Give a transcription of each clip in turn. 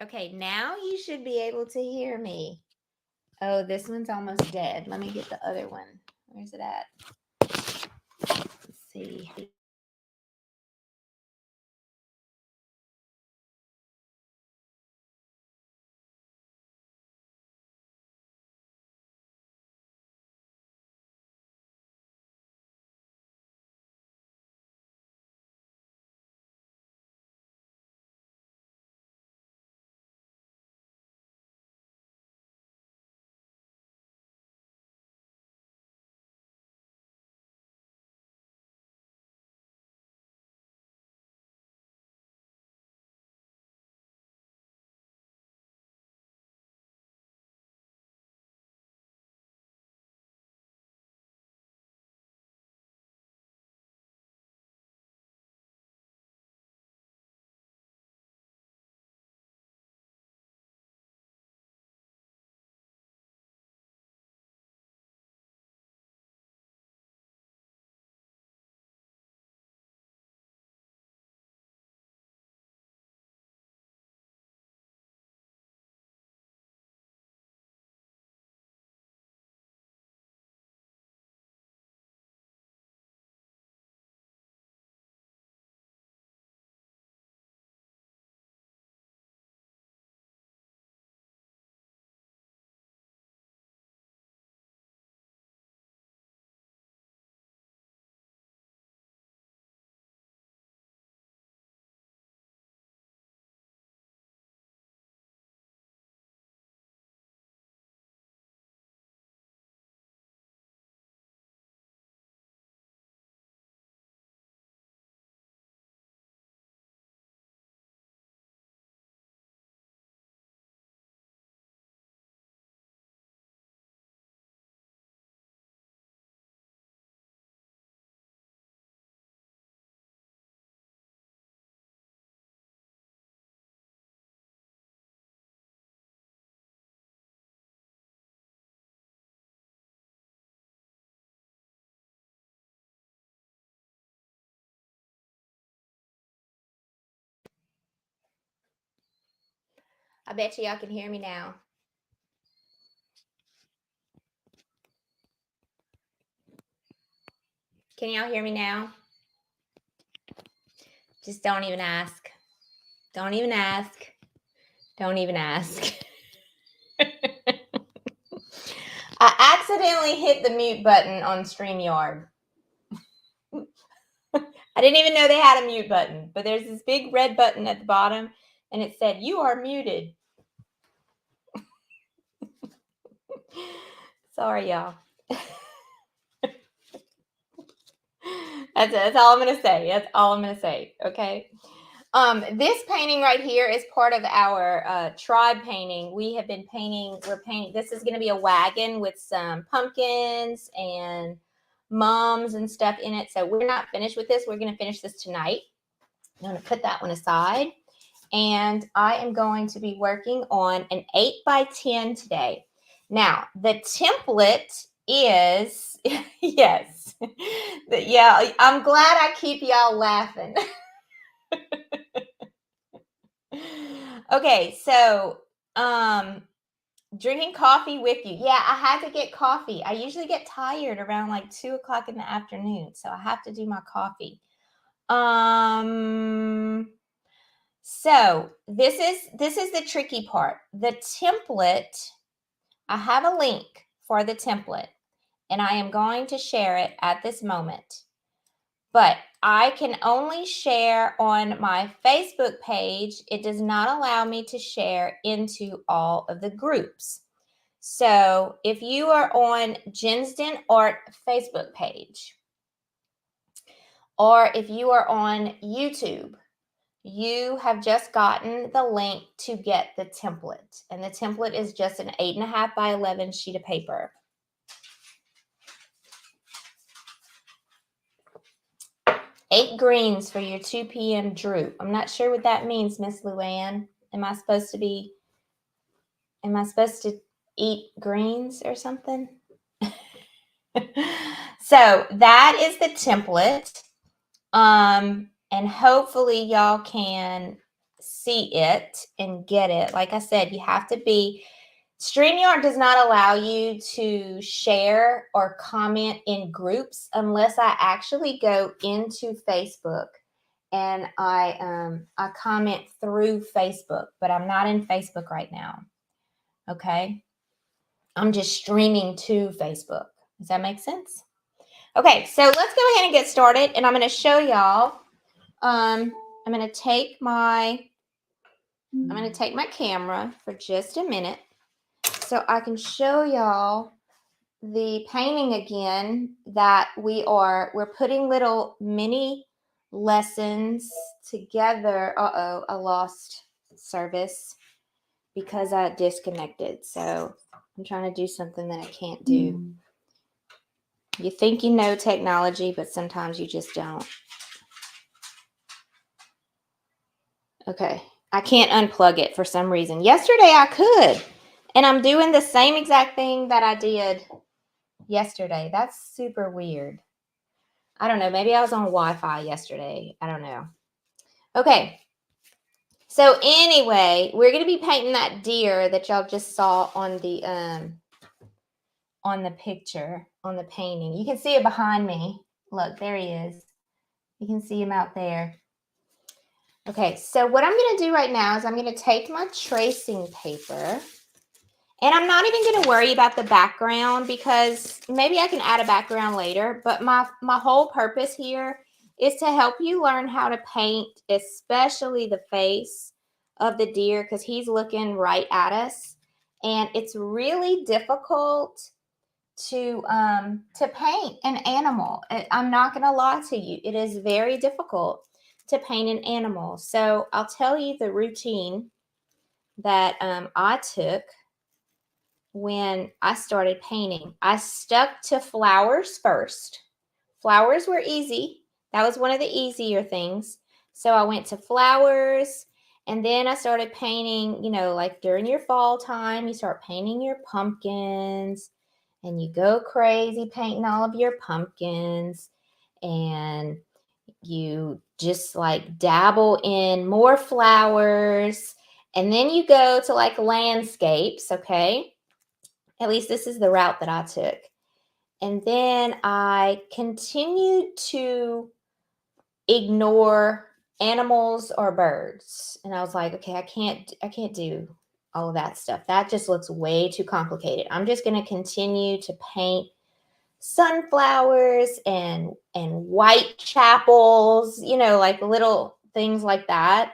Okay, now you should be able to hear me. Oh, this one's almost dead. Let me get the other one. Where's it at? Let's see. I bet you y'all can hear me now. Can y'all hear me now? Just don't even ask. Don't even ask. Don't even ask. I accidentally hit the mute button on StreamYard. I didn't even know they had a mute button, but there's this big red button at the bottom, and it said, "You are muted." Sorry, y'all. That's all I'm going to say. That's all I'm going to say, okay? This painting right here is part of our tribe painting. We're painting, this is going to be a wagon with some pumpkins and mums and stuff in it. So we're not finished with this. We're going to finish this tonight. I'm going to put that one aside. And I am going to be working on an 8x10 today. Now, the template is, yes. Yeah, I'm glad I keep y'all laughing. Okay, so drinking coffee with you. Yeah, I had to get coffee. I usually get tired around like 2 o'clock in the afternoon, so I have to do my coffee. So this is the tricky part. The template, I have a link for the template, and I am going to share it at this moment. But I can only share on my Facebook page. It does not allow me to share into all of the groups. So if you are on Jensden Art Facebook page, or if you are on YouTube, you have just gotten the link to get the template. And the template is just an 8.5 by 11 sheet of paper. Eight greens for your 2 p.m. droop. I'm not sure what that means, Miss Luann. Am I supposed to eat greens or something? So that is the template. And hopefully y'all can see it and get it. Like I said, you have to be, StreamYard does not allow you to share or comment in groups unless I actually go into Facebook and I comment through Facebook, but I'm not in Facebook right now. Okay. I'm just streaming to Facebook. Does that make sense? Okay, so let's go ahead and get started, and I'm going to show y'all. I'm going to take my camera for just a minute so I can show y'all the painting again that we're putting little mini lessons together. Uh-oh, I lost service because I disconnected. So I'm trying to do something that I can't do. You think you know technology, but sometimes you just don't. Okay, I can't unplug it for some reason. Yesterday I could, and I'm doing the same exact thing that I did yesterday. That's super weird. I don't know. Maybe I was on Wi-Fi yesterday. I don't know. Okay. So anyway, we're going to be painting that deer that y'all just saw on the picture, on the painting. You can see it behind me. Look, there he is. You can see him out there. Okay, so what I'm going to do right now is I'm going to take my tracing paper, and I'm not even going to worry about the background because maybe I can add a background later, but my whole purpose here is to help you learn how to paint, especially the face of the deer, because he's looking right at us, and it's really difficult to paint an animal. I'm not going to lie to you. It is very difficult to paint an animal. So I'll tell you the routine that I took when I started painting. I stuck to flowers first. Flowers were easy. That was one of the easier things. So I went to flowers, and then I started painting, you know, like during your fall time, you start painting your pumpkins, and you go crazy painting all of your pumpkins, and you just like dabble in more flowers, and then you go to like landscapes. Okay, at least this is the route that I took. And then I continued to ignore animals or birds, and I was like, okay, I can't do all of that stuff. That just looks way too complicated. I'm just going to continue to paint sunflowers and white chapels, you know, like little things like that.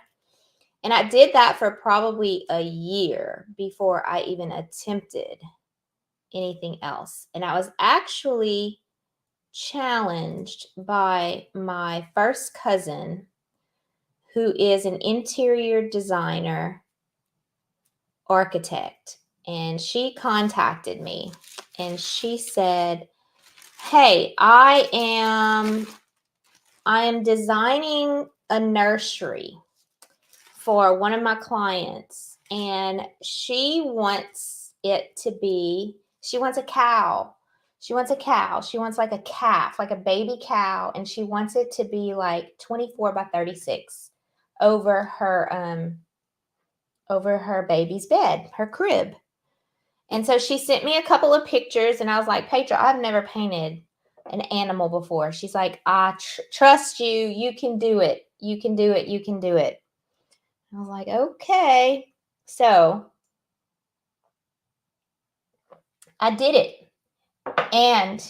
And I did that for probably a year before I even attempted anything else. And I was actually challenged by my first cousin, who is an interior designer architect. And she contacted me and she said, hey, I am designing a nursery for one of my clients, and she wants it to be, she wants a cow. She wants a cow. She wants like a calf, like a baby cow, and she wants it to be like 24 by 36 over her baby's bed, her crib. And so she sent me a couple of pictures, and I was like, Petra, I've never painted an animal before. She's like, I trust you. You can do it. You can do it. You can do it. I was like, okay. So I did it. And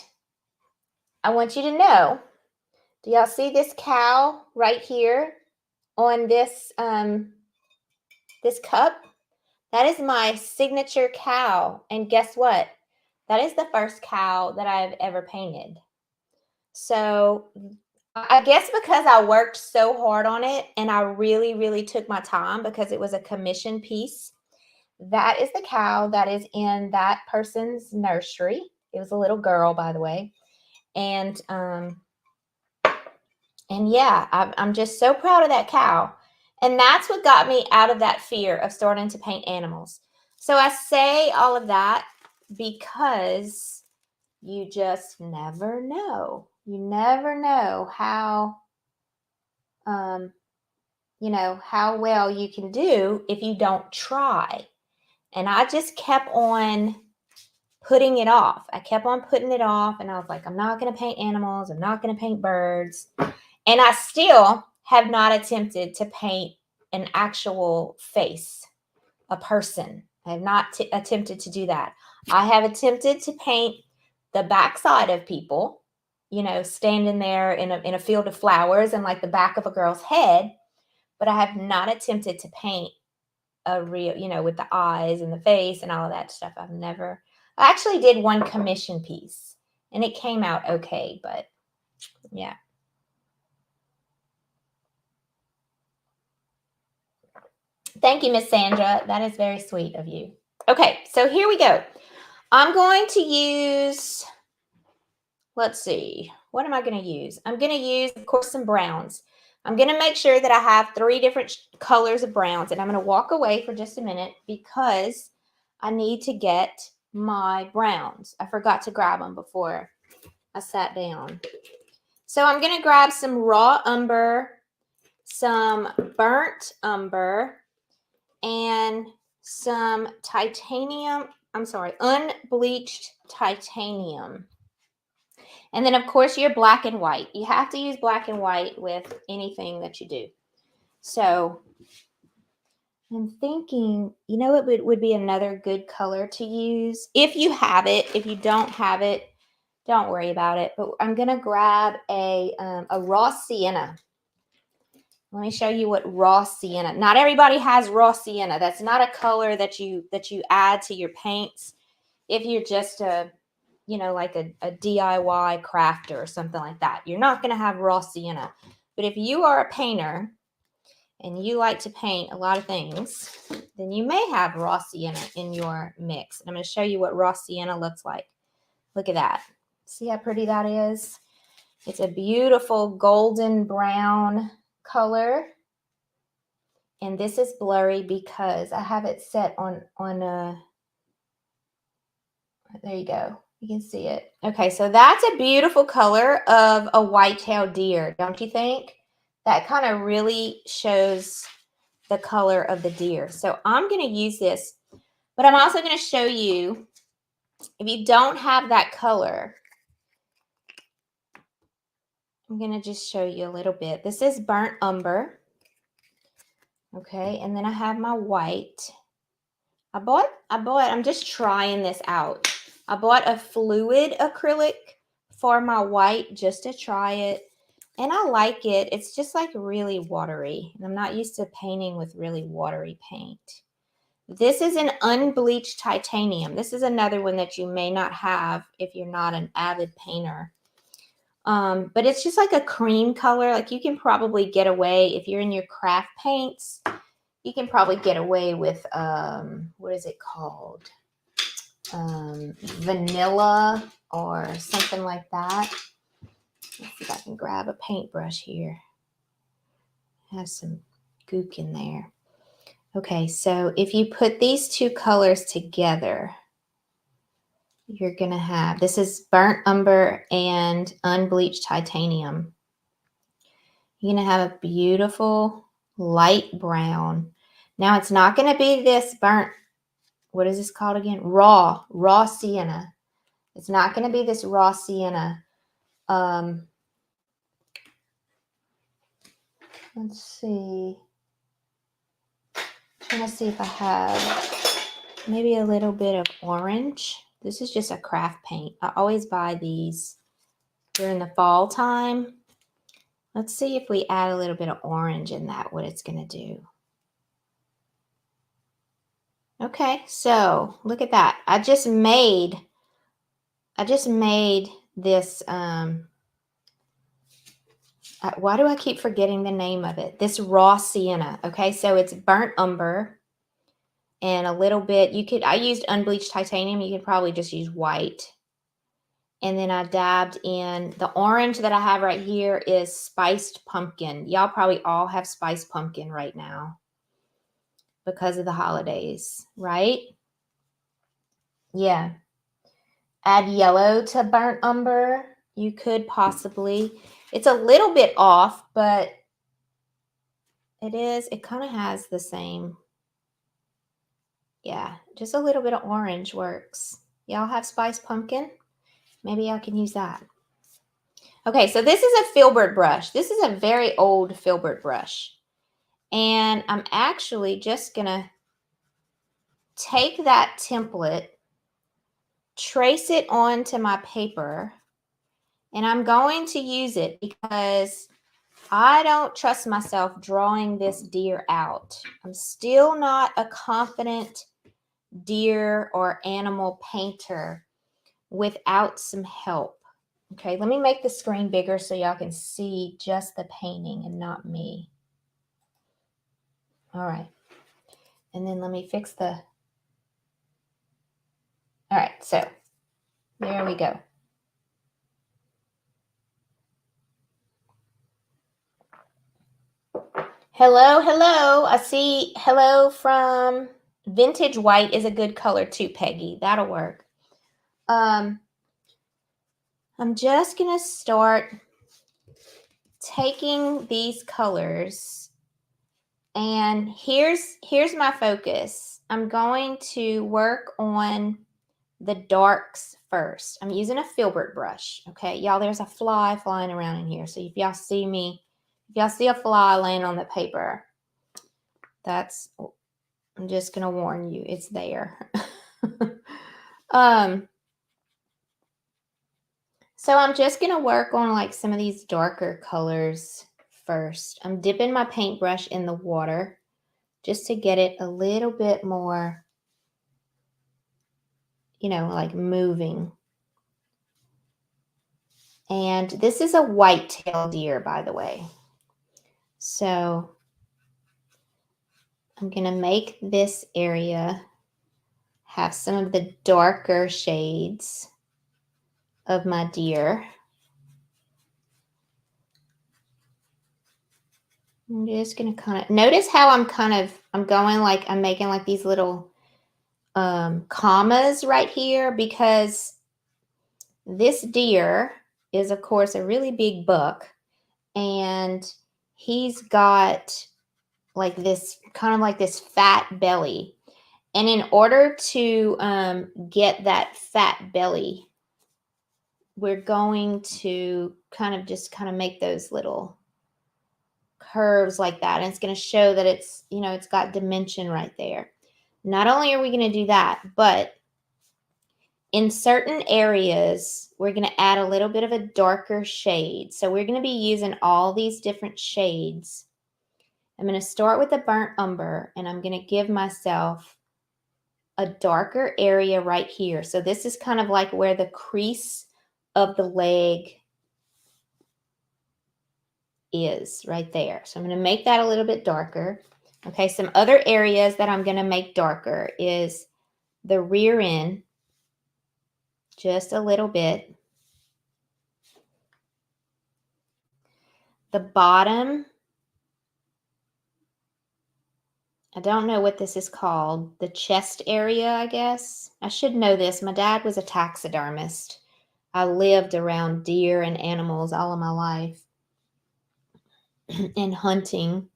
I want you to know, do y'all see this cow right here on this this cup? That is my signature cow. And guess what? That is the first cow that I've ever painted. So I guess because I worked so hard on it and I really, really took my time because it was a commission piece. That is the cow that is in that person's nursery. It was a little girl, by the way. And yeah, I'm just so proud of that cow. And that's what got me out of that fear of starting to paint animals. So I say all of that because you just never know. You never know how you know, how well you can do if you don't try. And I just kept on putting it off. I kept on putting it off, and I was like, I'm not going to paint animals. I'm not going to paint birds. And I still have not attempted to paint an actual face, a person. I have not attempted to do that. I have attempted to paint the backside of people, you know, standing there in a field of flowers and like the back of a girl's head, but I have not attempted to paint a real, you know, with the eyes and the face and all of that stuff. I actually did one commission piece and it came out okay, but yeah. Thank you, Miss Sandra. That is very sweet of you. Okay, so here we go. I'm going to use, let's see, what am I going to use? I'm going to use, of course, some browns. I'm going to make sure that I have 3 different colors of browns, and I'm going to walk away for just a minute because I need to get my browns. I forgot to grab them before I sat down. So I'm going to grab some raw umber, some burnt umber, and some unbleached titanium. And then, of course, your black and white. You have to use black and white with anything that you do. So I'm thinking, you know, it would be another good color to use. If you have it, if you don't have it, don't worry about it. But I'm going to grab a raw sienna. Let me show you what raw sienna. Not everybody has raw sienna. That's not a color that you add to your paints. If you're just you know, like a DIY crafter or something like that, you're not going to have raw sienna. But if you are a painter and you like to paint a lot of things, then you may have raw sienna in your mix. And I'm going to show you what raw sienna looks like. Look at that. See how pretty that is? It's a beautiful golden brown color. And this is blurry because I have it set on there you go. You can see it. Okay, so that's a beautiful color of a white-tailed deer, don't you think? That kind of really shows the color of the deer. So I'm going to use this, but I'm also going to show you, if you don't have that color, I'm going to just show you a little bit. This is burnt umber. Okay, and then I have my white. I'm just trying this out. I bought a fluid acrylic for my white just to try it. And I like it. It's just like really watery. And I'm not used to painting with really watery paint. This is an unbleached titanium. This is another one that you may not have if you're not an avid painter. But it's just like a cream color. Like you can probably get away if you're in your craft paints. You can probably get away with, what is it called? Vanilla or something like that. Let's see if I can grab a paintbrush here. Has some gook in there. Okay, so if you put these 2 colors together, you're going to have, this is burnt umber and unbleached titanium. You're going to have a beautiful light brown. Now it's not going to be this burnt, what is this called again? Raw sienna. It's not going to be this raw sienna. Let's see. I'm trying to see if I have maybe a little bit of orange. This is just a craft paint. I always buy these during the fall time. Let's see if we add a little bit of orange in that, what it's going to do. Okay, so look at that. I just made this, why do I keep forgetting the name of it? This raw sienna. Okay, so it's burnt umber and a little bit, I used unbleached titanium. You could probably just use white. And then I dabbed in the orange that I have right here is spiced pumpkin. Y'all probably all have spiced pumpkin right now because of the holidays, right? Yeah. Add yellow to burnt umber. You could possibly. It's a little bit off, but It is. It kind of has the same. Yeah, just a little bit of orange works. Y'all have spiced pumpkin? Maybe I can use that. Okay, so this is a filbert brush. This is a very old filbert brush. And I'm actually just going to take that template, trace it onto my paper, and I'm going to use it because I don't trust myself drawing this deer out. I'm still not a confident deer or animal painter without some help. Okay, let me make the screen bigger so y'all can see just the painting and not me. All right. And then let me fix the... All right, so there we go. Hello, hello. I see hello from Vintage White is a good color too, Peggy. That'll work. I'm just going to start taking these colors, and here's my focus. I'm going to work on the darks first. I'm using a filbert brush. Okay, y'all, there's a fly flying around in here. So if y'all see me, if y'all see a fly laying on the paper, that's, I'm just going to warn you, it's there. So I'm just going to work on like some of these darker colors first. I'm dipping my paintbrush in the water just to get it a little bit more, you know, like moving. And this is a white-tailed deer, by the way. So I'm going to make this area have some of the darker shades of my deer. I'm just going to kind of notice how I'm going like I'm making like these little commas right here, because this deer is of course a really big buck, and he's got like this kind of like this fat belly. And in order to get that fat belly, we're going to kind of make those little curves like that. And it's going to show that it's, you know, it's got dimension right there. Not only are we going to do that, but in certain areas, we're going to add a little bit of a darker shade. So we're going to be using all these different shades. I'm going to start with the burnt umber, and I'm going to give myself a darker area right here. So this is kind of like where the crease of the leg is right there. So I'm going to make that a little bit darker. Okay, some other areas that I'm going to make darker is the rear end, just a little bit. The bottom, I don't know what this is called. The chest area, I guess. I should know this. My dad was a taxidermist. I lived around deer and animals all of my life and hunting.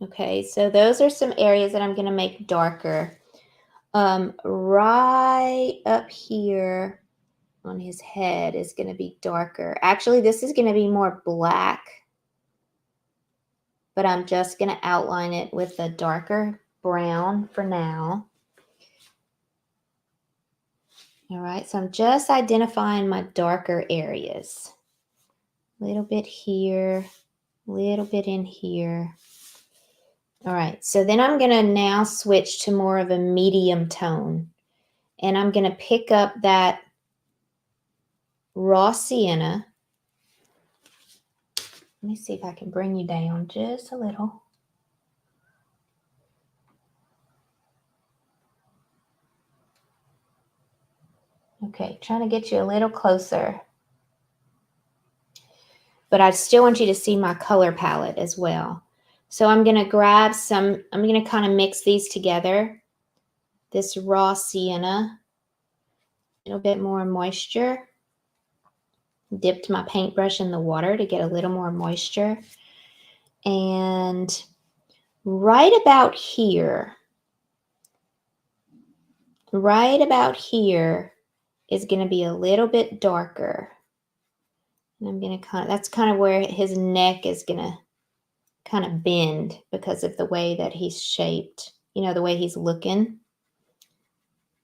Okay, so those are some areas that I'm going to make darker. Right up here on his head is going to be darker. Actually, this is going to be more black, but I'm just going to outline it with a darker brown for now. All right, so I'm just identifying my darker areas. A little bit here, a little bit in here. All right, so then I'm going to now switch to more of a medium tone. And I'm going to pick up that raw sienna. Let me see if I can bring you down just a little. Okay, trying to get you a little closer. But I still want you to see my color palette as well. So I'm going to grab some, I'm going to kind of mix these together. This raw sienna, a little bit more moisture, a Dipped my paintbrush in the water to get a little more moisture. And right about here is going to be a little bit darker. And I'm going to that's kind of where his neck is going to kind of bend because of the way that he's shaped, the way he's looking.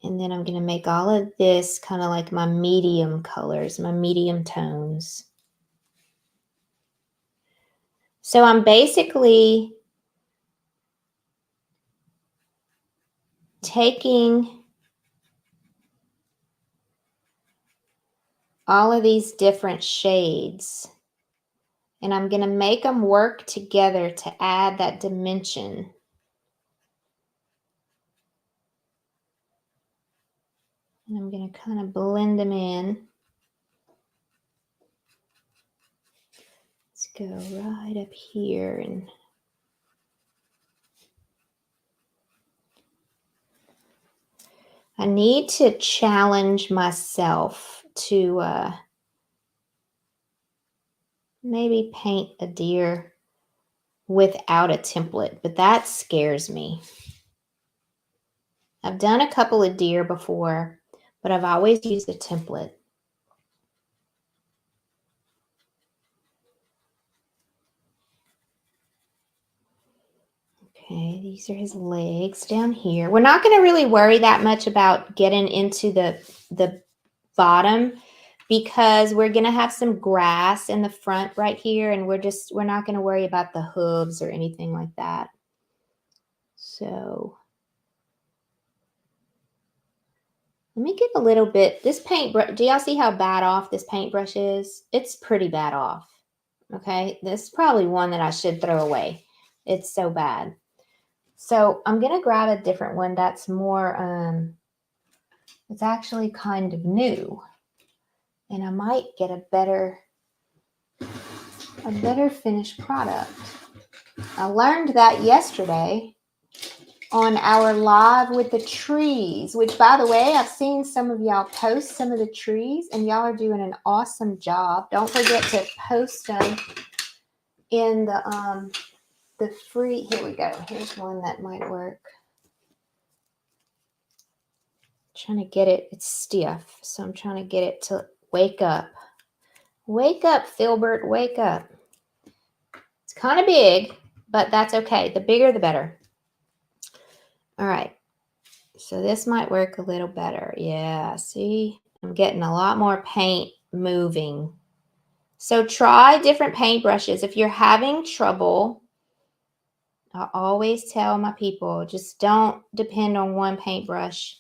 And then I'm going to make all of this kind of like my medium colors, my medium tones. So I'm basically taking all of these different shades and I'm going to make them work together to add that dimension. And I'm going to kind of blend them in. Let's go right up here and I need to challenge myself to maybe paint a deer without a template, but that scares me. I've done a couple of deer before, but I've always used a template. Okay, these are his legs down here. We're not going to really worry that much about getting into the bottom because we're going to have some grass in the front right here, and we're not going to worry about the hooves or anything like that. So let me get a little bit, this paintbrush, do y'all see how bad off this paintbrush is? It's pretty bad off. Okay, this is probably one that I should throw away. It's so bad. So I'm going to grab a different one that's more, it's actually kind of new. And I might get a better finished product. I learned that yesterday on our live with the trees, which by the way, I've seen some of y'all post some of the trees and y'all are doing an awesome job. Don't forget to post them in the free, here we go. Here's one that might work. Trying to get it, it's stiff. So I'm trying to get it to wake up. Wake up, Filbert, wake up. It's kind of big, but that's okay. The bigger, the better. All right. So this might work a little better. Yeah, see, I'm getting a lot more paint moving. So try different paint brushes. If you're having trouble, I always tell my people, just don't depend on one paintbrush.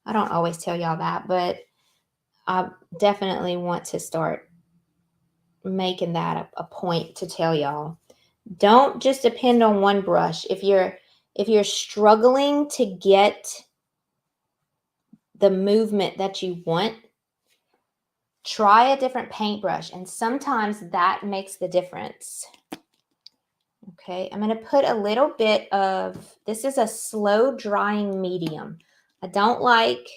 I don't always tell y'all that, but I definitely want to start making that a point to tell y'all. Don't just depend on one brush. If you're struggling to get the movement that you want, try a different paintbrush, and sometimes that makes the difference. Okay, I'm going to put a little bit of, this is a slow drying medium. I don't like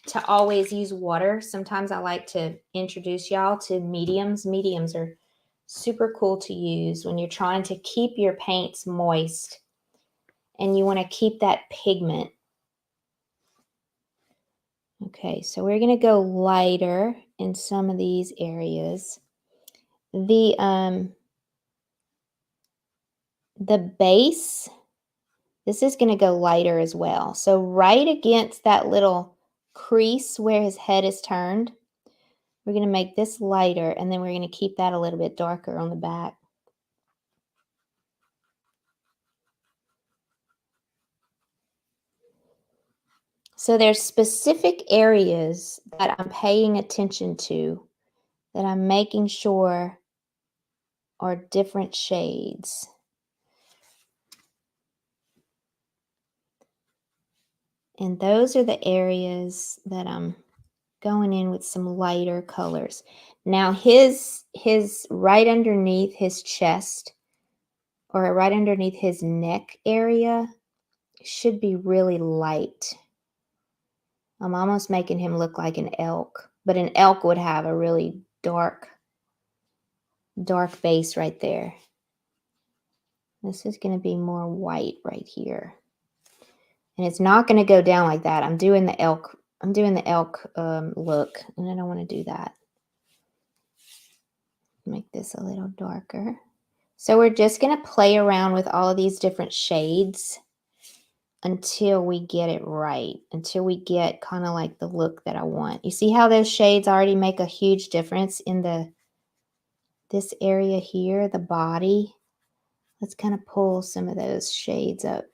to always use water. Sometimes I like to introduce y'all to mediums. Mediums are super cool to use when you're trying to keep your paints moist and you want to keep that pigment. Okay, so we're going to go lighter in some of these areas. The base, this is going to go lighter as well. So right against that little crease where his head is turned, we're going to make this lighter, and then we're going to keep that a little bit darker on the back. So there's specific areas that I'm paying attention to that I'm making sure are different shades. And those are the areas that I'm going in with some lighter colors. Now his right underneath his chest, or right underneath his neck area, should be really light. I'm almost making him look like an elk, but an elk would have a really dark base right there. This is going to be more white right here. And it's not going to go down like that. I'm doing the elk look, and I don't want to do that. Make this a little darker. So we're just going to play around with all of these different shades until we get it right, until we get kind of like the look that I want. You see how those shades already make a huge difference in this area here, the body. Let's kind of pull some of those shades up.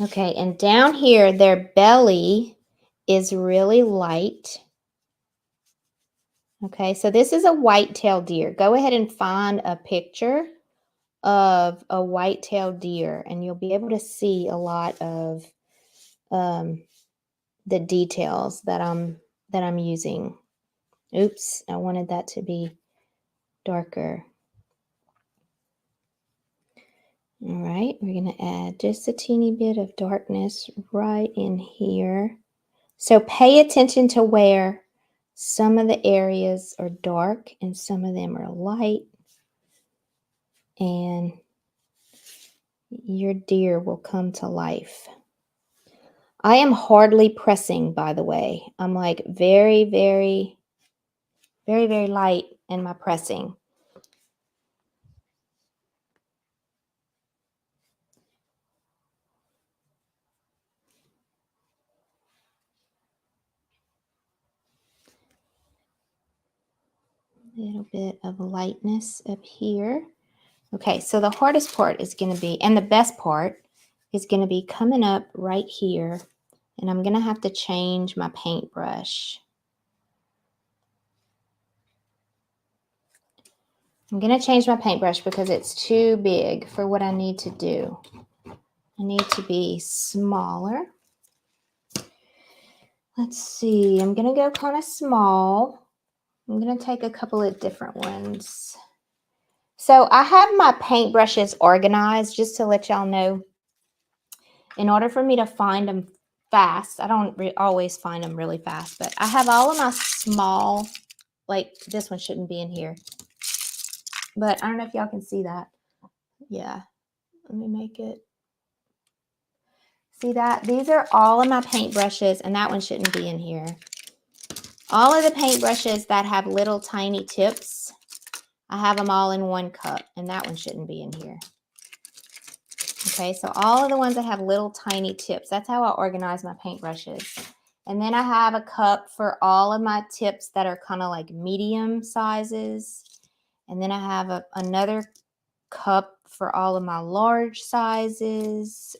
Okay, and down here, their belly is really light. Okay, so this is a white-tailed deer. Go ahead and find a picture of a white-tailed deer, and you'll be able to see a lot of the details that I'm using. Oops, I wanted that to be darker. All right, we're going to add just a teeny bit of darkness right in here. So pay attention to where some of the areas are dark and some of them are light. And your deer will come to life. I am hardly pressing, by the way. I'm like very, very, very, very light in my pressing. A little bit of lightness up here. Okay, so the hardest part is going to be, and the best part is going to be coming up right here. And I'm going to have to change my paintbrush. I'm going to change my paintbrush because it's too big for what I need to do. I need to be smaller. Let's see, I'm going to go kind of small. I'm going to take a couple of different ones. So I have my paintbrushes organized just to let y'all know. In order for me to find them fast, I don't always find them really fast, but I have all of my small, like this one shouldn't be in here. But I don't know if y'all can see that. Yeah, let me make it. See that? These are all of my paintbrushes, and that one shouldn't be in here. All of the paintbrushes that have little tiny tips, I have them all in one cup, and that one shouldn't be in here. Okay, so all of the ones that have little tiny tips, that's how I organize my paintbrushes. And then I have a cup for all of my tips that are kind of like medium sizes. And then I have another cup for all of my large sizes.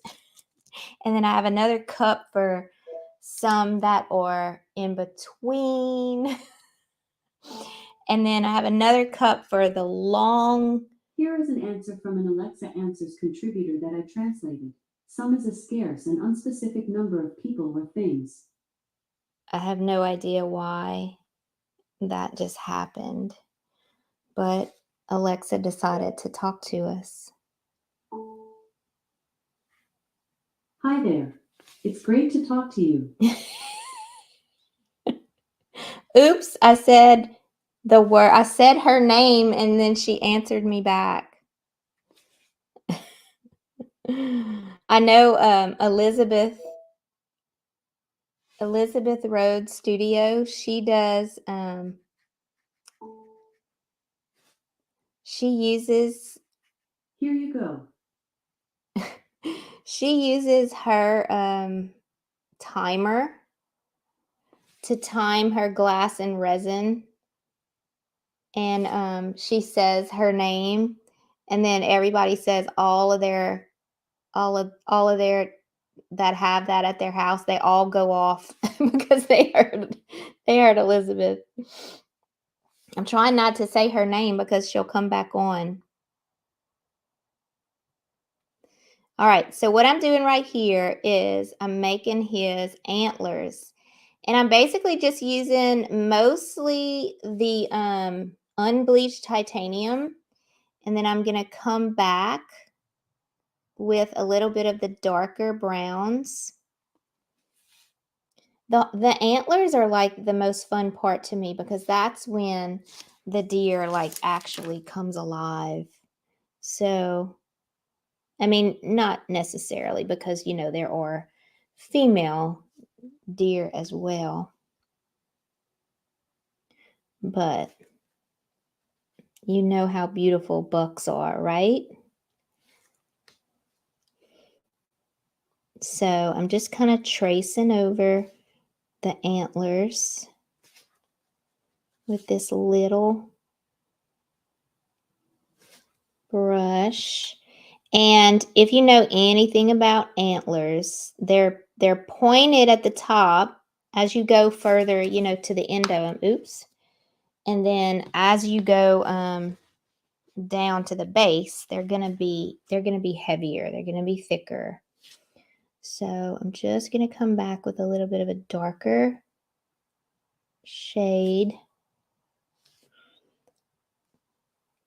And then I have another cup for some that are in between. And then I have another cup for the long. Here is an answer from an Alexa Answers contributor that I translated. Some is a scarce and unspecific number of people or things. I have no idea why that just happened, but Alexa decided to talk to us. Hi there. It's great to talk to you. Oops, I said the word. I said her name and then she answered me back. I know Elizabeth Road Studio, she does she uses Here you go. she uses her timer to time her glass and resin, and she says her name, and then everybody says all of their that have that at their house, they all go off because they heard Elizabeth. I'm trying not to say her name because she'll come back on. All right, so what I'm doing right here is I'm making his antlers. And I'm basically just using mostly the unbleached titanium. And then I'm going to come back with a little bit of the darker browns. The antlers are like the most fun part to me because that's when the deer like actually comes alive. So, I mean, not necessarily because there are female deer as well, but you know how beautiful bucks are, right? So I'm just kind of tracing over the antlers with this little brush. And if you know anything about antlers, they're pointed at the top as you go further, to the end of them. Oops. And then as you go down to the base, they're gonna be heavier. They're gonna be thicker. So I'm just gonna come back with a little bit of a darker shade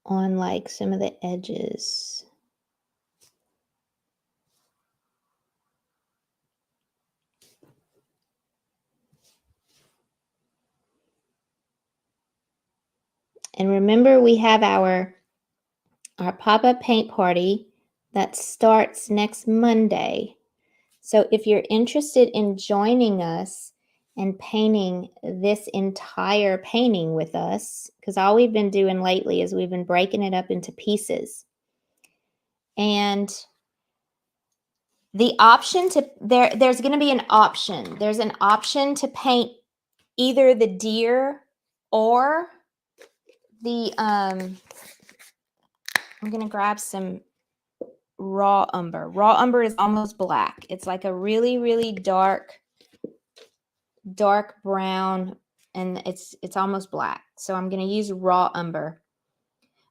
on like some of the edges. And remember, we have our pop-up paint party that starts next Monday. So if you're interested in joining us and painting this entire painting with us, because all we've been doing lately is we've been breaking it up into pieces. And the option to there's going to be an option. There's an option to paint either the deer or the I'm going to grab some raw umber. Raw umber is almost black. It's like a really, really dark brown, and it's almost black. So I'm going to use raw umber.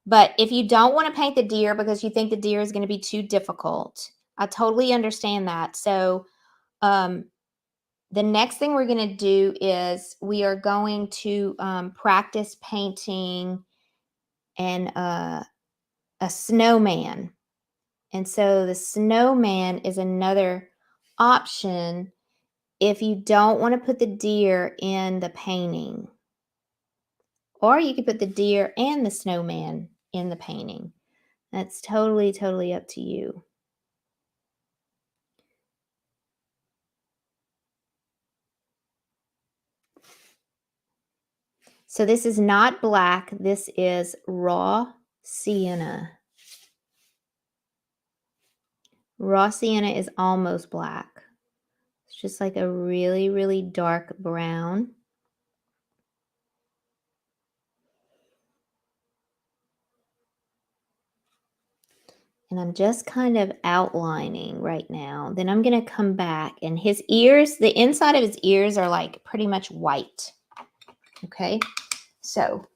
But if you don't want to paint the deer because you think the deer is going to be too difficult, I totally understand that. So the next thing we're going to do is we are going to practice painting a snowman. And so the snowman is another option if you don't want to put the deer in the painting. Or you could put the deer and the snowman in the painting. That's totally, totally up to you. So this is not black. This is raw sienna. Raw sienna is almost black. It's just like a really, really dark brown. And I'm just kind of outlining right now. Then I'm going to come back, and his ears, the inside of his ears are like pretty much white. Okay, so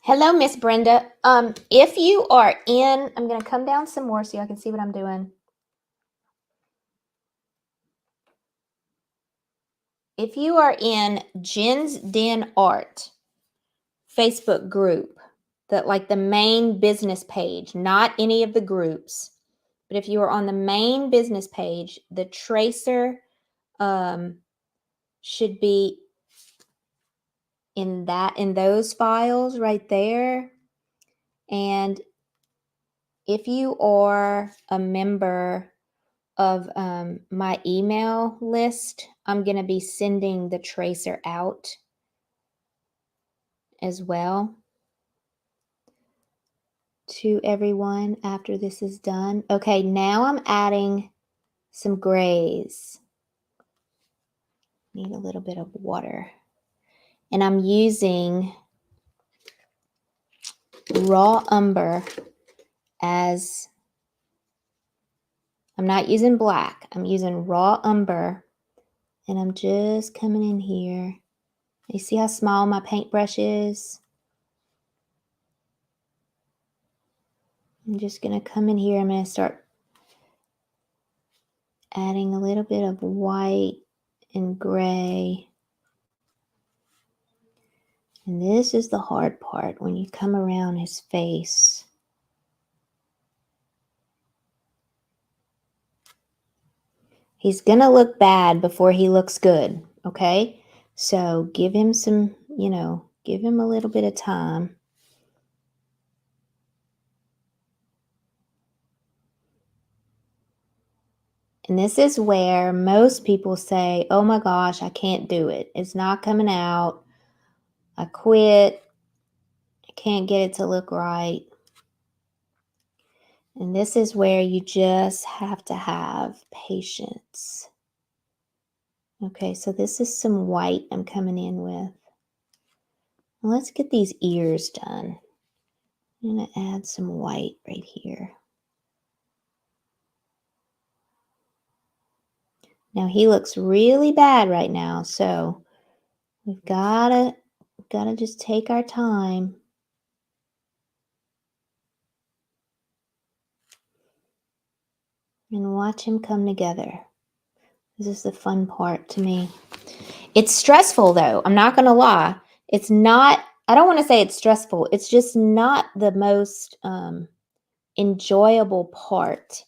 hello, Miss Brenda. If you are in, I'm going to come down some more so y'all can see what I'm doing. If you are in Jen's Den Art Facebook group, that like the main business page, not any of the groups, but if you are on the main business page, the tracer should be in those files right there. And if you are a member of my email list, I'm going to be sending the tracer out as well to everyone after this is done. Okay, now I'm adding some grays. Need a little bit of water. And I'm using raw umber as, I'm not using black, I'm using raw umber, and I'm just coming in here. You see how small my paintbrush is? I'm just going to come in here. I'm going to start adding a little bit of white and gray. And this is the hard part when you come around his face. He's going to look bad before he looks good, okay? So give him some, give him a little bit of time. And this is where most people say, oh my gosh, I can't do it. It's not coming out. I quit. I can't get it to look right. And this is where you just have to have patience. Okay, so this is some white I'm coming in with. Let's get these ears done. I'm going to add some white right here. Now he looks really bad right now, so we've gotta just take our time. And watch him come together. This is the fun part to me. It's stressful though, I'm not gonna lie. It's not, I don't want to say it's stressful. It's just not the most enjoyable part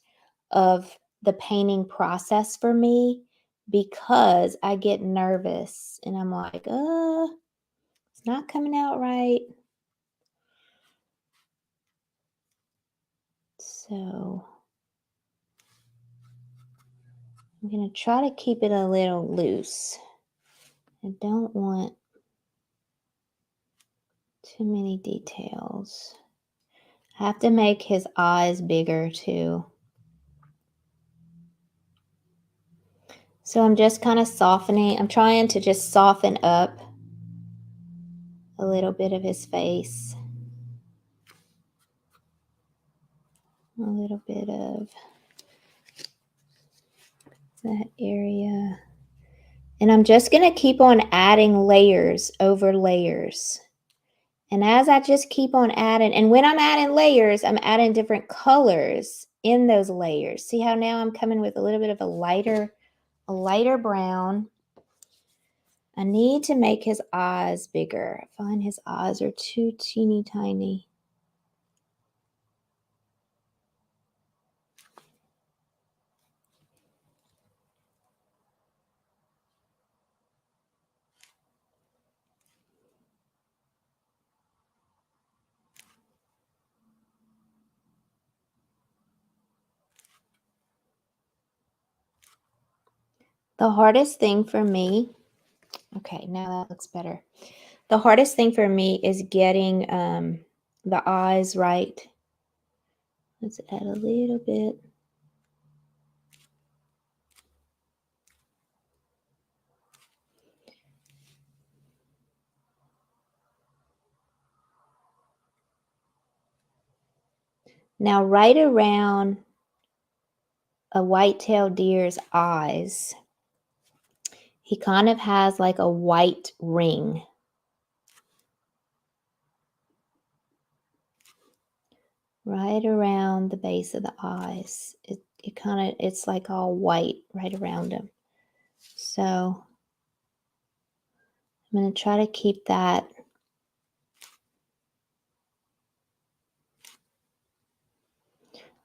of the painting process for me, because I get nervous and I'm like, it's not coming out right. So I'm going to try to keep it a little loose. I don't want too many details. I have to make his eyes bigger too. So I'm just kind of softening. I'm trying to just soften up a little bit of his face. A little bit of that area. And I'm just going to keep on adding layers over layers. And as I just keep on adding, and when I'm adding layers, I'm adding different colors in those layers. See how now I'm coming with a little bit of a lighter brown. I need to make his eyes bigger. I find his eyes are too teeny tiny. The hardest thing for me, okay, now that looks better. The hardest thing for me is getting the eyes right. Let's add a little bit. Now, right around a white-tailed deer's eyes, he kind of has like a white ring. Right around the base of the eyes. It's like all white right around him. So I'm going to try to keep that.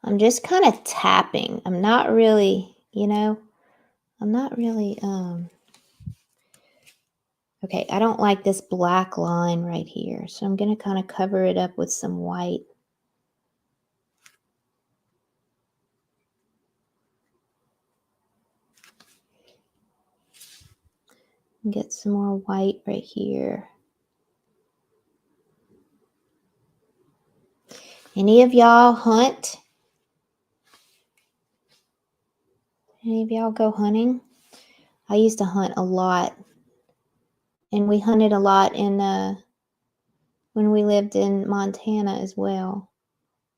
I'm just kind of tapping. I'm not really, okay, I don't like this black line right here. So I'm going to kind of cover it up with some white. And get some more white right here. Any of y'all hunt? Any of y'all go hunting? I used to hunt a lot. And we hunted a lot in when we lived in Montana as well.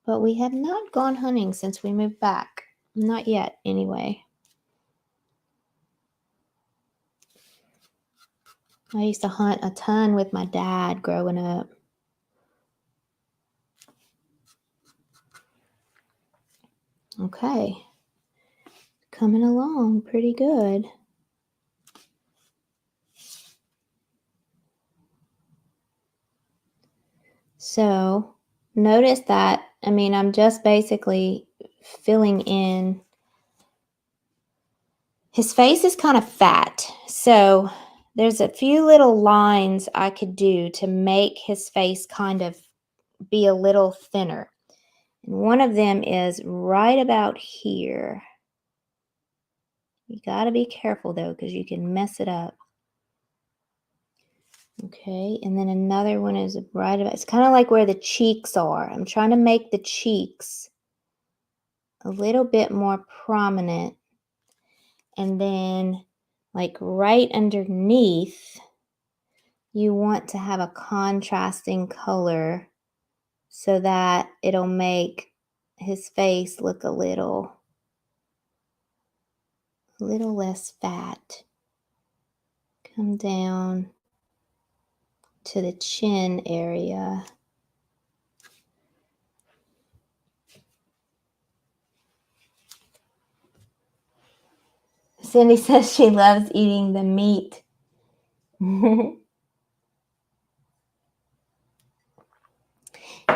But we have not gone hunting since we moved back. Not yet, anyway. I used to hunt a ton with my dad growing up. Okay. Coming along pretty good. So notice that, I mean, I'm just basically filling in. His face is kind of fat, so there's a few little lines I could do to make his face kind of be a little thinner. And one of them is right about here. You got to be careful though, because you can mess it up. Okay, and then another one is right about, it's kind of like where the cheeks are. I'm trying to make the cheeks a little bit more prominent. And then like right underneath, you want to have a contrasting color so that it'll make his face look a little less fat. Come down to the chin area. Cindy says she loves eating the meat.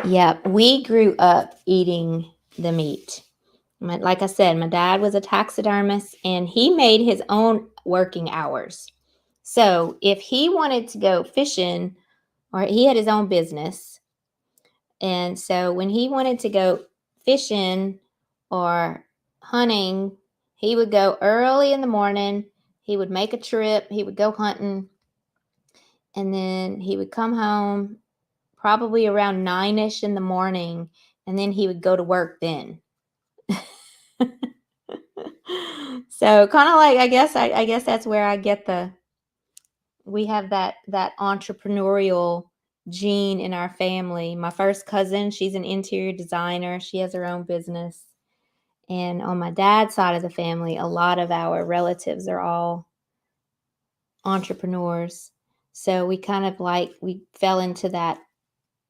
Yep, we grew up eating the meat. Like I said, my dad was a taxidermist and he made his own working hours. So if he wanted to go fishing, or he had his own business, and so when he wanted to go fishing or hunting, he would go early in the morning. He would make a trip. He would go hunting. And then he would come home probably around 9-ish in the morning. And then he would go to work then. So kind of like, I guess that's where I get we have that entrepreneurial gene in our family. My first cousin, she's an interior designer. She has her own business. And on my dad's side of the family, a lot of our relatives are all entrepreneurs. So we kind of we fell into that,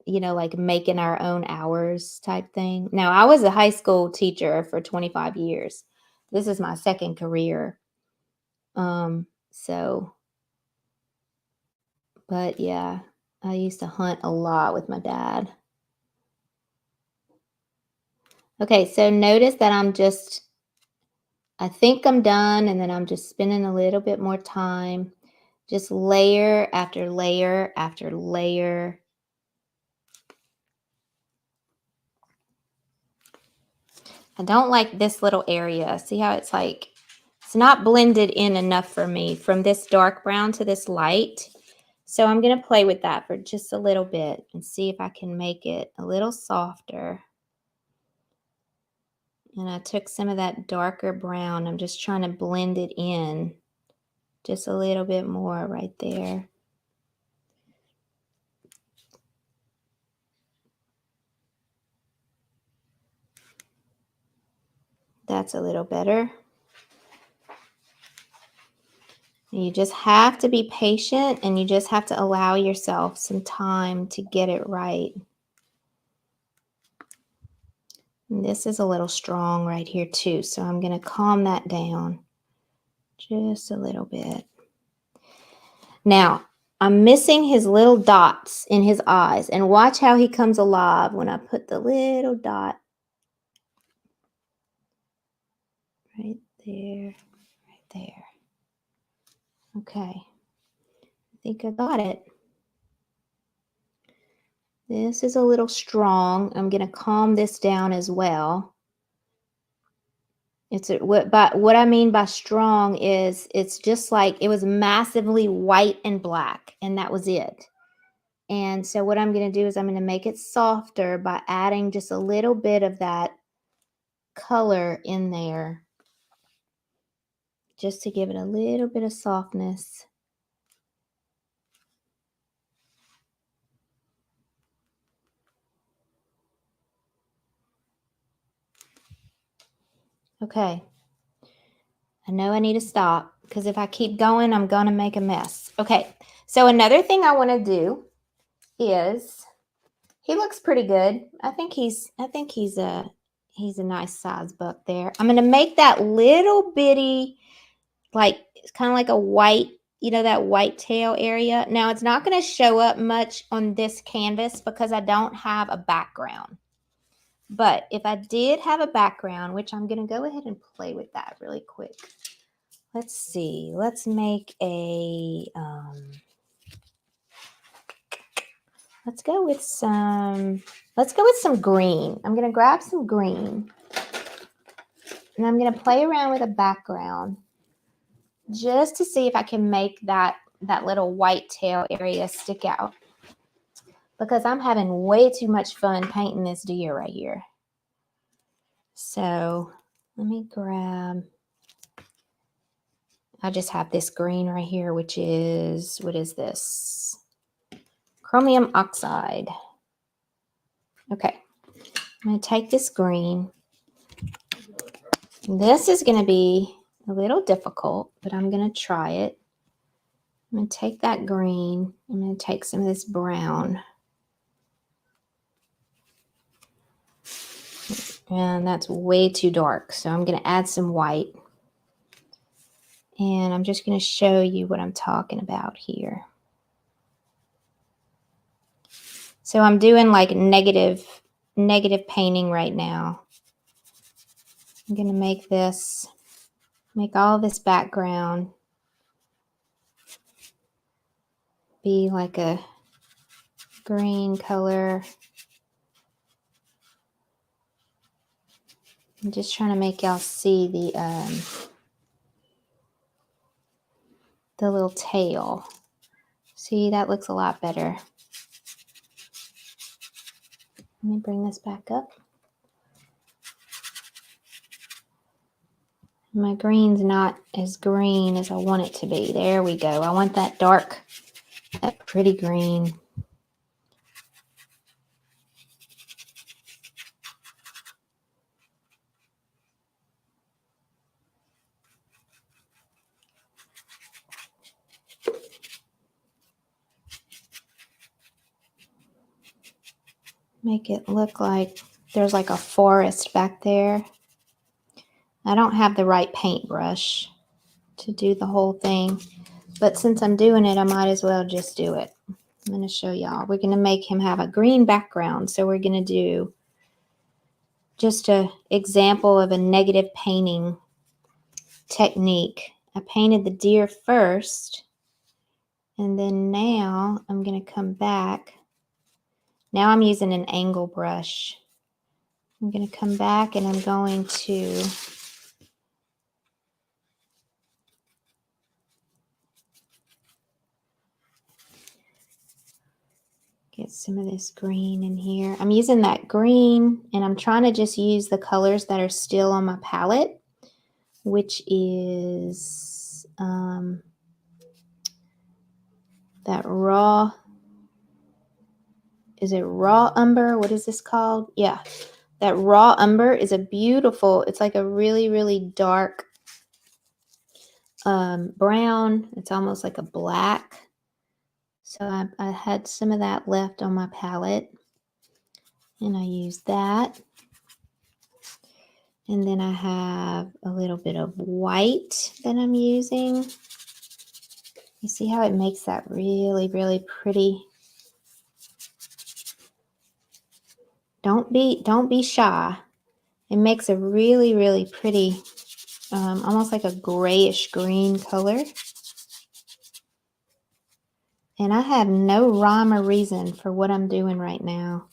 like making our own hours type thing. Now, I was a high school teacher for 25 years. This is my second career. But yeah, I used to hunt a lot with my dad. Okay, so notice that I think I'm done, and then I'm just spending a little bit more time, just layer after layer after layer. I don't like this little area. See how it's not blended in enough for me from this dark brown to this light. So I'm going to play with that for just a little bit and see if I can make it a little softer. And I took some of that darker brown. I'm just trying to blend it in just a little bit more right there. That's a little better. You just have to be patient, and you just have to allow yourself some time to get it right. And this is a little strong right here too, so I'm going to calm that down just a little bit. Now, I'm missing his little dots in his eyes, and watch how he comes alive when I put the little dot right there, right there. Okay, I think I got it. This is a little strong. I'm going to calm this down as well. What I mean by strong is it's just like it was massively white and black, and that was it. And so what I'm going to do is I'm going to make it softer by adding just a little bit of that color in there, just to give it a little bit of softness. Okay. I know I need to stop, because if I keep going, I'm going to make a mess. Okay. So another thing I want to do is, he looks pretty good. I think he's a nice size buck there. I'm going to make that little bitty, it's kind of like a white, you know, that white tail area. Now it's not going to show up much on this canvas because I don't have a background. But if I did have a background, which I'm going to go ahead and play with that really quick. Let's see. Let's make a, let's go with some green. I'm going to grab some green and I'm going to play around with a background just to see if I can make that little white tail area stick out, because I'm having way too much fun painting this deer right here. So let me grab, I just have this green right here, which is, what is this? Chromium oxide. Okay, I'm going to take this green. This is going to be a little difficult, but I'm going to try it. I'm going to take that green. I'm going to take some of this brown. And that's way too dark, so I'm going to add some white. And I'm just going to show you what I'm talking about here. So I'm doing like negative painting right now. I'm going to make all this background be like a green color. I'm just trying to make y'all see the little tail. See, that looks a lot better. Let me bring this back up. My green's not as green as I want it to be. There we go. I want that dark, that pretty green. Make it look like there's like a forest back there. I don't have the right paintbrush to do the whole thing, but since I'm doing it, I might as well just do it. I'm going to show y'all. We're going to make him have a green background. So we're going to do just an example of a negative painting technique. I painted the deer first, and then now I'm going to come back. Now I'm using an angle brush. I'm going to come back and I'm going to get some of this green in here. I'm using that green and I'm trying to just use the colors that are still on my palette, which is that raw, is it raw umber? What is this called? Yeah, that raw umber is a beautiful, it's like a really, really dark brown. It's almost like a black. So I had some of that left on my palette and I used that. And then I have a little bit of white that I'm using. You see how it makes that really, really pretty? Don't be shy. It makes a really, really pretty, almost like a grayish green color. And I have no rhyme or reason for what I'm doing right now.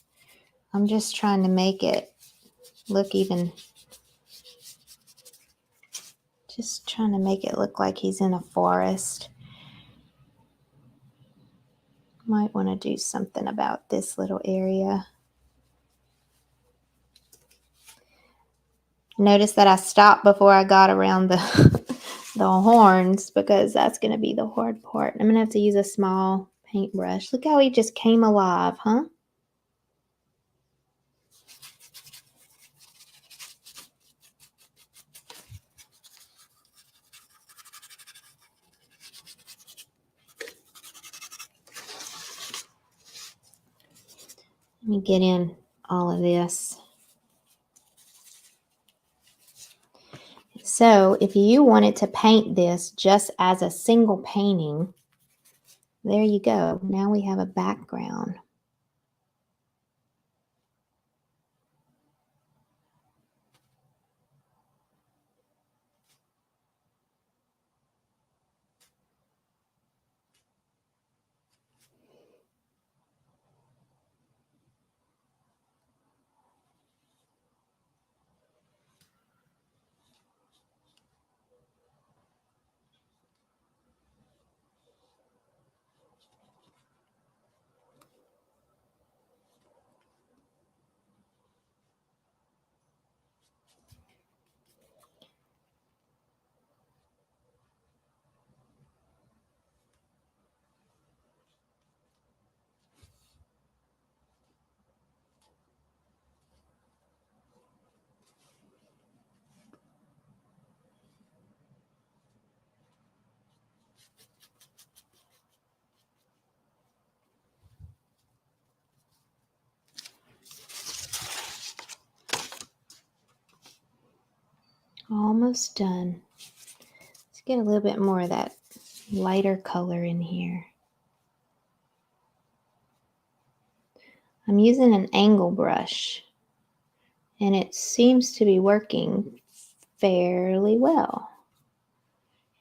I'm just trying to make it look even, just trying to make it look like he's in a forest. Might want to do something about this little area. Notice that I stopped before I got around the the horns, because that's going to be the hard part. I'm going to have to use a small paintbrush. Look how he just came alive, huh? Let me get in all of this. So if you wanted to paint this just as a single painting, there you go. Now we have a background. Almost done. Let's get a little bit more of that lighter color in here. I'm using an angle brush, and it seems to be working fairly well.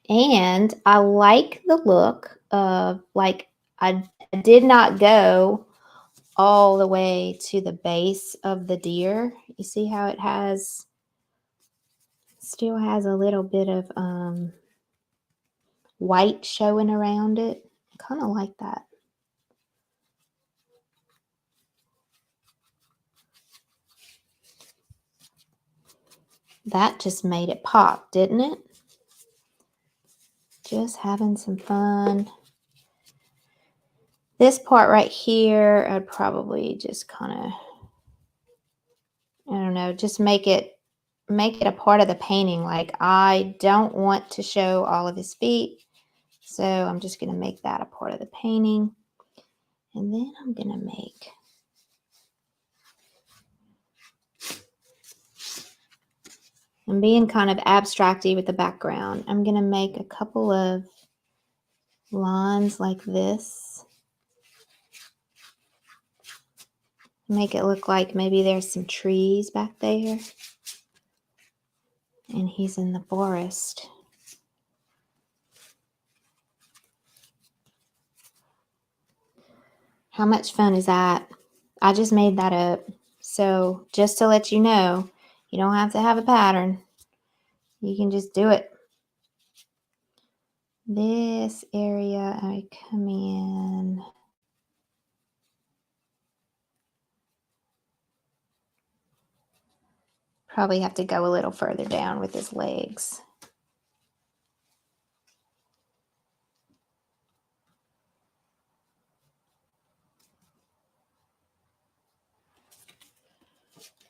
And I like the look of, like, I did not go all the way to the base of the deer. You see how it still has a little bit of white showing around it. I kind of like that. That just made it pop, didn't it? Just having some fun. This part right here, I'd probably just kind of, I don't know, just make it a part of the painting. Like, I don't want to show all of his feet, so I'm just going to make that a part of the painting. And then I'm going to make I'm being kind of abstracty with the background. I'm going to make a couple of lines like this. Make it look like maybe there's some trees back there. And he's in the forest. How much fun is that? I just made that up. So just to let you know, you don't have to have a pattern. You can just do it. This area, I come in. Probably have to go a little further down with his legs.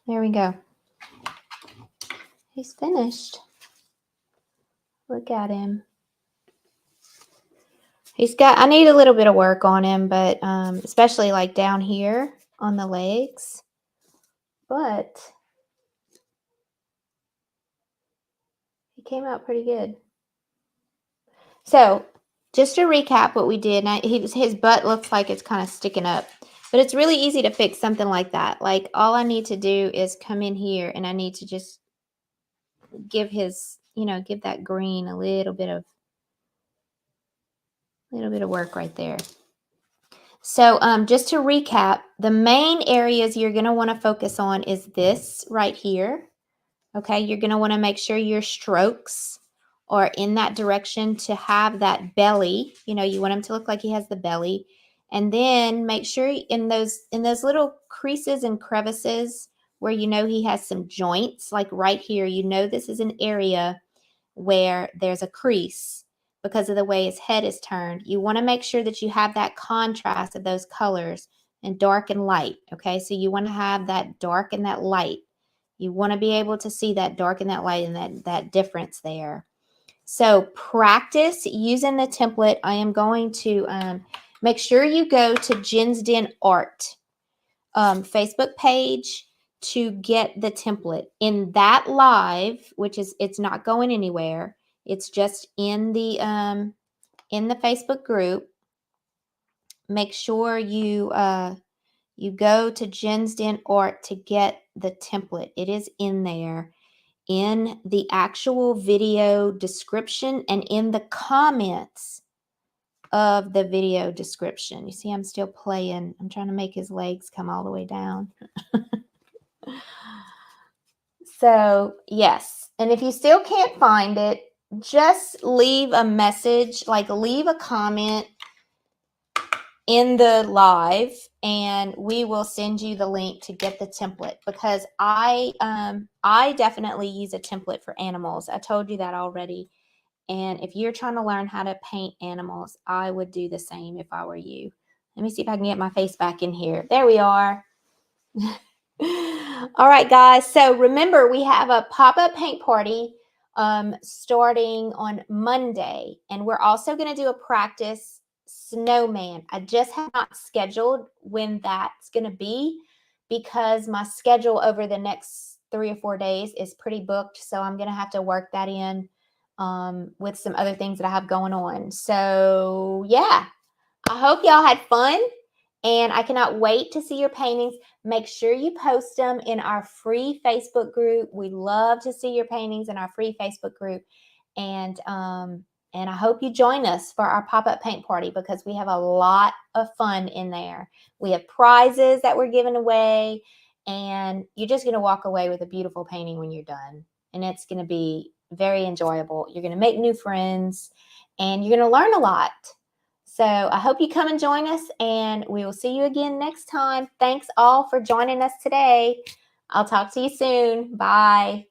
There we go. He's finished. Look at him. I need a little bit of work on him, but especially like down here on the legs. But he came out pretty good. So just to recap what we did, his butt looks like it's kind of sticking up. But it's really easy to fix something like that. Like, all I need to do is come in here and I need to just give give that green a little bit of work right there. So just to recap, the main areas you're going to want to focus on is this right here. Okay, you're going to want to make sure your strokes are in that direction to have that belly. You want him to look like he has the belly. And then make sure in those little creases and crevices where he has some joints, like right here, this is an area where there's a crease because of the way his head is turned. You want to make sure that you have that contrast of those colors and dark and light. Okay, so you want to have that dark and that light. You want to be able to see that dark and that light and that difference there. So practice using the template. I am going to make sure you go to Jen's Den Art Facebook page to get the template. In that live, which is, it's not going anywhere, it's just in the Facebook group. Make sure you you go to Jen's Den Art to get the template. It is in there in the actual video description and in the comments of the video description. You see, I'm still playing. I'm trying to make his legs come all the way down. So, yes. And if you still can't find it, just leave a message, like leave a comment in the live, and we will send you the link to get the template, because I definitely use a template for animals. I told you that already. And if you're trying to learn how to paint animals, I would do the same if I were you. Let me see if I can get my face back in here. There we are. All right, guys. So remember, we have a pop-up paint party starting on Monday. And we're also going to do a practice snowman. I just have not scheduled when that's going to be, because my schedule over the next 3 or 4 days is pretty booked. So I'm going to have to work that in with some other things that I have going on. So yeah, I hope y'all had fun, and I cannot wait to see your paintings. Make sure you post them in our free Facebook group. We love to see your paintings in our free Facebook group. And I hope you join us for our pop-up paint party, because we have a lot of fun in there. We have prizes that we're giving away, and you're just going to walk away with a beautiful painting when you're done. And it's going to be very enjoyable. You're going to make new friends, and you're going to learn a lot. So I hope you come and join us, and we will see you again next time. Thanks all for joining us today. I'll talk to you soon. Bye.